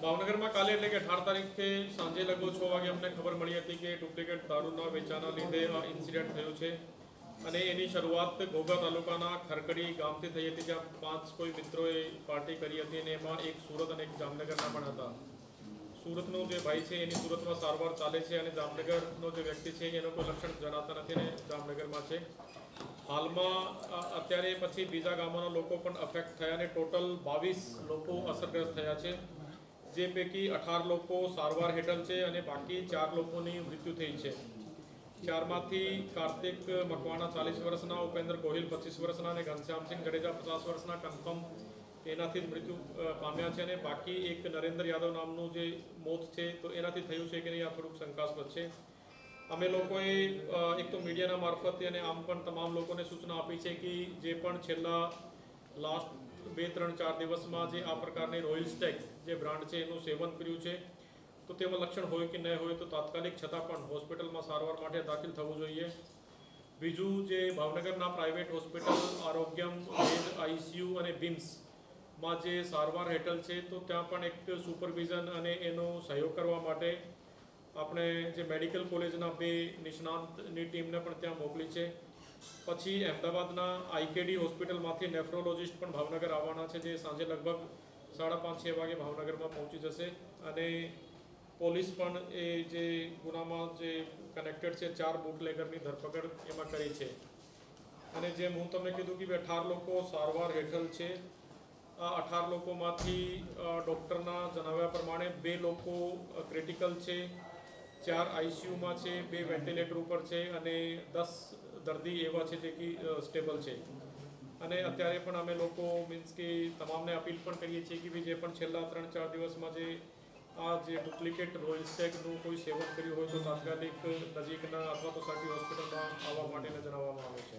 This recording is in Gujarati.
ભાવનગરમાં કાલે એટલે કે 18 તારીખે સાંજે લગભગ 6 વાગે અમને ખબર મળી હતી કે ડુપ્લિકેટ દારૂના વેચાણના લીધે આ ઇન્સિડન્ટ થયું છે અને એની શરૂઆત ઘોઘા તાલુકાના ખરકડી ગામથી થઈ હતી, જ્યાં 5 કોઈ મિત્રોએ પાર્ટી કરી હતી અને એમાં એક સુરત અને એક જામનગરના પણ હતા. સુરતનો જે ભાઈ છે એની સુરતમાં સારવાર ચાલે છે અને જામનગરનો જે વ્યક્તિ છે એનો કોઈ લક્ષણ જણાતા નથી અને જામનગરમાં છે. હાલમાં અત્યારે પછી બીજા ગામોના લોકો પણ અફેક્ટ થયા અને ટોટલ 22 લોકો અસરગ્રસ્ત થયા છે, જે પૈકી 18 લોકો સારવાર હેઠળ છે અને બાકી 4 લોકોની મૃત્યુ થઈ છે. 4માંથી કાર્તિક મકવાણા 40 વર્ષના, ઉપેન્દ્ર ગોહિલ 25 વર્ષના અને ઘનશ્યામસિંહ જડેજા 50 વર્ષના કન્ફર્મ એનાથી જ મૃત્યુ પામ્યા છે અને બાકી એક નરેન્દ્ર યાદવ નામનું જે મોત છે તો એનાથી થયું છે કે નહીં આ થોડુંક શંકાસ્પદ છે. અમે લોકોએ એક તો મીડિયાના મારફતે અને આમ પણ તમામ લોકોને સૂચના આપી છે કે જે પણ છેલ્લા લાસ્ટ 2-3-4 દિવસમાં જે આ પ્રકારની રોયલ સ્ટેક જે બ્રાન્ડ છે એનું સેવન કર્યું છે તો તેમાં લક્ષણ હોય કે ન હોય તો તાત્કાલિક છતાં પણ હોસ્પિટલમાં સારવાર માટે દાખલ થવું જોઈએ. બીજું, જે ભાવનગરના પ્રાઇવેટ હોસ્પિટલ આરોગ્યમ, વેદ, આઈસીયુ અને બિમ્સમાં જે સારવાર હેઠળ છે તો ત્યાં પણ એક સુપરવિઝન અને એનો સહયોગ કરવા માટે આપણે જે મેડિકલ કોલેજના 2 નિષ્ણાંતની ટીમને પણ ત્યાં મોકલી છે. પછી અમદાવાદના આઈકેડી હોસ્પિટલમાંથી નેફ્રોલોજિસ્ટ પણ ભાવનગર આવવાના છે, જે સાંજે લગભગ 5:30-6 વાગે ભાવનગરમાં પહોંચી જશે અને પોલીસ પણ એ જે ગુનામાં જે કનેક્ટેડ છે 4 બુટલેગરની ધરપકડ એમાં કરી છે. અને જેમ હું તમને કીધું કે 18 લોકો સારવાર હેઠળ છે. આ 18 લોકોમાંથી ડૉક્ટરના જણાવ્યા પ્રમાણે 2 લોકો ક્રિટિકલ છે, 4 આઈસીયુમાં છે, 2 વેન્ટિલેટર ઉપર છે અને 10 દર્દી એવા છે જે કે સ્ટેબલ છે. અને અત્યારે પણ અમે લોકો મીન્સ કે તમામને અપીલ પણ કરીએ છીએ કે જે પણ છેલ્લા 3-4 દિવસમાં જે આ જે ડુપ્લિકેટ રોયલ સ્ટેકનું કોઈ સેવન કર્યું હોય તો તાત્કાલિક નજીકના અથવા તો સાટી હોસ્પિટલમાં આવવા માટે જણાવવામાં આવે છે.